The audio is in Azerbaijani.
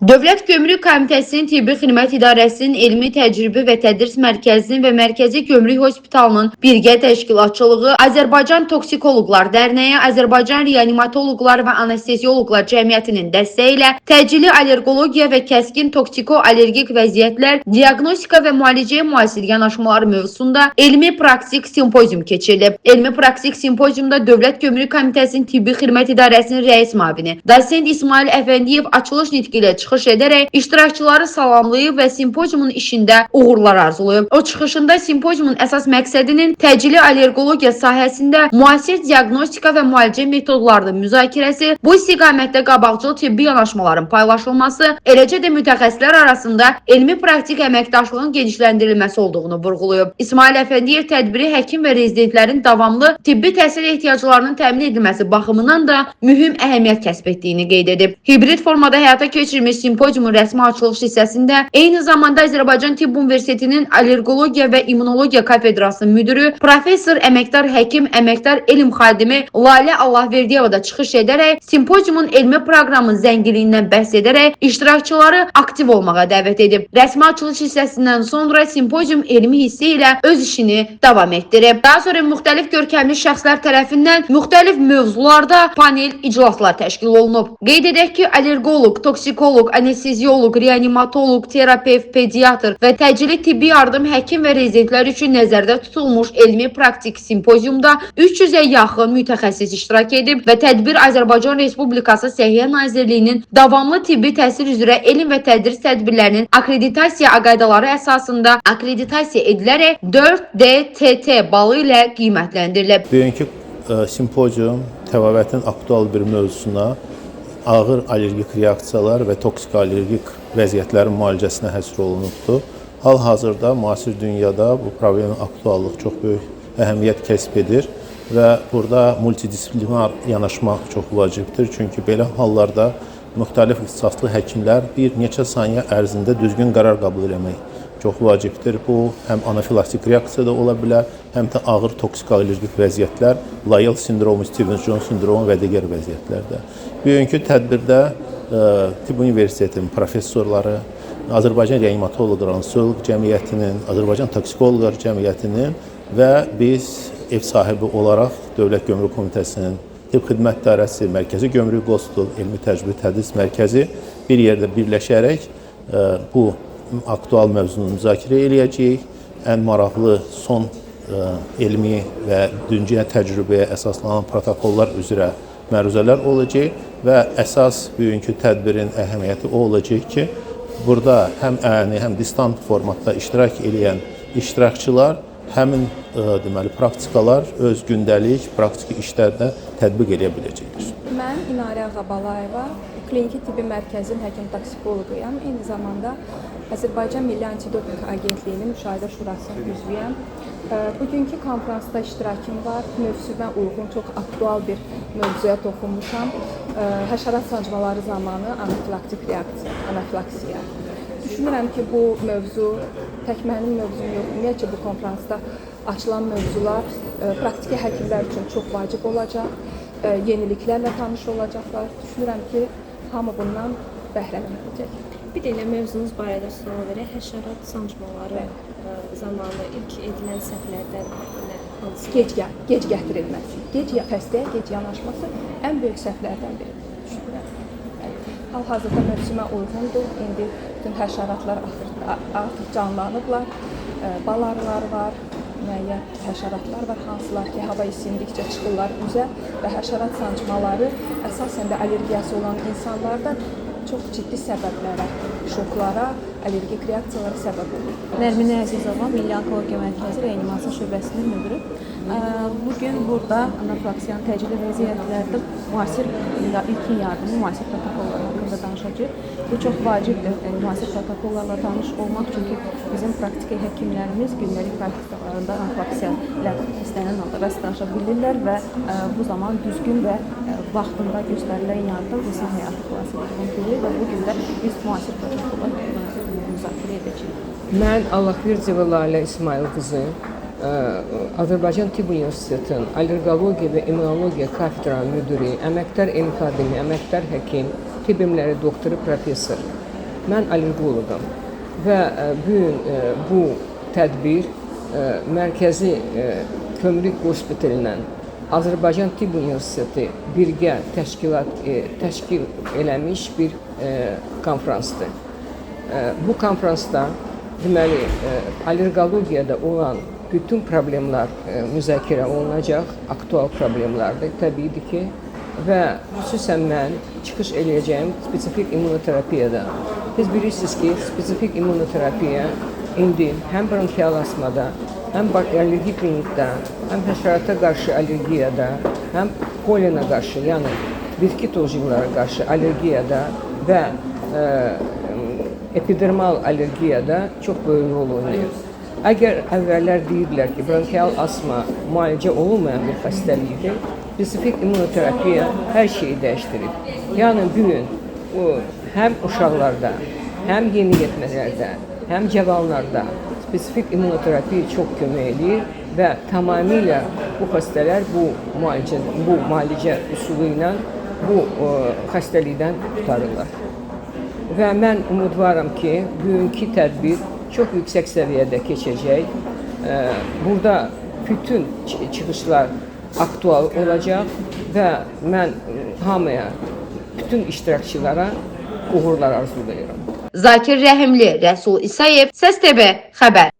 Dövlət Gömrük Komitəsinin Tibbi Xidmət İdarəsinin Elmi Təcrübə və Tədris Mərkəzinin və Mərkəzi Gömrük Hospitalının birgə təşkilatçılığı, Azərbaycan Toksikoloqlar Dərnəyi, Azərbaycan Reanimatoloqlar və Anesteziyoloqlar Cəmiyyətinin dəstəyi ilə təcili allergologiya və kəskin toksiko-allergik vəziyyətlər, diaqnostika və müalicəyə müasir yanaşmalar mövzusunda elmi praktik simpozium keçirilib. Elmi praktik simpoziumda Dövlət Gömrük Komitəsinin Tibbi Xidmət İdarəsinin rəis müavini, Dosent İsmail Əfəndiyev açılış nitqi ilə çıxış edərək iştirakçıları salamlayıb və simpoziumun işində uğurlar arzulayıb. O çıxışında simpoziumun əsas məqsədinin təcili allergologiya sahəsində müasir diaqnostika və müalicə metodlarının müzakirəsi, bu istiqamətdə qabaqcıl tibbi yanaşmaların paylaşılması, eləcə də mütəxəssislər arasında elmi praktik əməkdaşlığın genişləndirilməsi olduğunu vurğulayıb. İsmail Əfəndiyev tədbiri həkim və rezidentlərin davamlı tibbi təhsil ehtiyaclarının təmin edilməsi baxımından da mühüm əhəmiyyət kəsb etdiyini qeyd edib. Hibrid formada həyata keçirilmiş simpoziumun rəsmi açılış hissəsində eyni zamanda Azərbaycan Tibb Universitetinin Allergologiya və İmmunologiya kafedrasının müdürü, professor, əməkdar həkim, əməkdar elm xadimi Lalə Allahverdiyeva da çıxış edərək simpoziumun elmi proqramının zənginliyindən bəhs edərək iştirakçıları aktiv olmağa dəvət edib. Rəsmi açılış hissəsindən sonra simpozium elmi hissi ilə öz işini davam etdirib. Daha sonra müxtəlif görkəmli şəxslər tərəfindən müxtəlif mövzularda panel iclaslar təşkil olunub. Qeyd edək ki, allergoloq, toksikoloq, anesteziyoloq, reanimatoloq, terapevt, pediatr və təcili tibbi yardım həkim və rezidentlər üçün nəzərdə tutulmuş elmi praktik simpoziumda 300-ə yaxın mütəxəssis iştirak edib və tədbir Azərbaycan Respublikası Səhiyyə Nazirliyinin davamlı tibbi təhsil üzrə elm və tədris tədbirlərinin akreditasiya qaydaları əsasında akreditasiya edilərək 4DTT balı ilə qiymətləndirilib. Bugünkü simpozium təvabətin aktual bir mövzusuna, ağır allergik reaksiyalar və toksik allergik vəziyyətlərin müalicəsinə həsr olunubdur. Hal-hazırda müasir dünyada bu problemin aktuallığı çox böyük əhəmiyyət kəsb edir və burada multidisiplinar yanaşma çox vacibdir. Çünki belə hallarda müxtəlif ixtisaslı həkimlər bir neçə saniyə ərzində düzgün qərar qəbul etmək çox vacibdir. Bu həm anafilaktik reaksiya da ola bilər, həm də ağır toksik allergik vəziyyətlər, Lyell sindromu, Stevens-Jones sindromu və digər vəziyyətlərdə. Bugünkü tədbirdə Tibb Universitetinin professorları, Azərbaycan Reanimatoloqlar Anesteziyoloq Cəmiyyətinin, Azərbaycan Toksikoloqlar Cəmiyyətinin və biz ev sahibi olaraq Dövlət Gömrük Komitəsinin Tibb Xidmət İdarəsi, Mərkəzi Gömrük Qostu, Elmi Təcrübə Tədris Mərkəzi bir yerdə birləşərək bu aktual mövzunu müzakirə eləyəcəyik. Ən maraqlı son elmi və dünya təcrübəyə əsaslanan protokollar üzrə məruzələr olacaq və əsas bugünkü tədbirin əhəmiyyəti o olacaq ki, burada həm əyani, həm distant formatda iştirak edən iştirakçılar həmin deməli praktikalar öz gündəlik praktiki işlərdə tətbiq edə biləcəkdir. Mən İnarə Ağabalayeva, Kliniki Tibbi Mərkəzinin həkim toksikoloquyam. Eyni zamanda Azərbaycan Milli Antidoping Agentliyinin Müşahidə Şurasının üzvüyəm. Bugünkü konferansda iştirakım var. Mövzuna uyğun çox aktual bir mövzuya toxunmuşam. Həşərat sancmaları zamanı anafilaktik reaksiya, anafilaksiya. Düşünürəm ki, bu mövzu tək mənim mövzum yox. Ümumiyyətcə bu konferansda açılan mövzular praktiki həkimlər üçün çox vacib olacaq. Yeniliklərlə tanış olacaqlar. Düşünürəm ki, hamı bundan bəhrələnəcək. Bir də elə mövzunuz barədə sual verək. Həşərat sancmaları zamanı ilk edilən səhvlərdən hansı? Gec gətirilməsi, xəstəyə gec yanaşması ən böyük səhvlərdən biridir, düşünürəm. Hal-hazırda mövsümə uyğundur. İndi bütün həşəratlar artıq canlanıblar. Bal arıları var, müəyyən həşəratlar var, hansılar ki, hava isindikcə çıxırlar üzə və həşərat sancmaları əsasən də allergiyası olan insanlarda çox ciddi səbəblərə, şoklara, allergik reaksiyalara səbəb olur. Nərminə Əzizova, Milli Onkologiya Mərkəzi Reanimasiya şöbəsinin müdürü. Bugün burada anafilaksiyanın təcili vəziyyətlərdə müasir ilkin yardımı, müasir protokollar haqqında danışacağıq. Bu çox vacibdir, müasir protokollarla tanış olmaq, çünki bizim praktiki həkimlərimiz gündəlik praktikalarında anafilaksiya ilə istənilən halda rastlaşa bilirlər və bu zaman düzgün və vaxtında göstərilən yardım insan həyatı xilas edilir və bugün də biz müasir protokollar müzakirə edəcəyik. Mən Allahverdiyeva Lalə İsmail qızı, Azərbaycan Tibb Universitetinin allergologiya və immunologiya kafedra müdiri, əməkdar elm xadimi, əməkdar həkim, tibb elmləri doktoru, professor. Mən allergoloqam və bu gün bu tədbir Mərkəzi Gömrük Hospitalı Azərbaycan Tibb Universiteti birgə təşkil eləmiş bir konfransdır. Bu konfransda deməli allergologiyada olan bütün problemlər müzakirə olunacaq, aktual problemlərdir təbiidir ki, və xüsusən mən çıxış eləyəcəyim spesifik immunoterapiyada. Siz bilirsiniz ki, spesifik immunoterapiya indi həm bronkial asmada, həm allergik rinitdə, həm həşərata qarşı allergiyada, həm polena qarşı, yəni bitki tozculara qarşı allergiyada və epidermal allergiyada çox böyük rol oynayır. Əgər əvvəllər deyirdilər ki, bronkial asma müalicə olunmayan bir xəstəlikdir, spesifik immunoterapiya hər şeyi dəyişdirib. Yəni bugün həm uşaqlarda, həm yeniyetmələrdə, həm cavanlarda spesifik immunoterapiya çox kömək edir və tamamilə bu xəstələr bu müalicə üsulu ilə bu xəstəlikdən qurtarırlar. Və mən umudvaram ki, bugünkü tədbir çox yüksək səviyyədə keçəcək. Burada bütün çıxışlar aktual olacaq və mən hamıya, bütün iştirakçılara uğurlar arzulayıram. Zakir Rəhimli, Rəsul İsayev, Səs TV xəbər.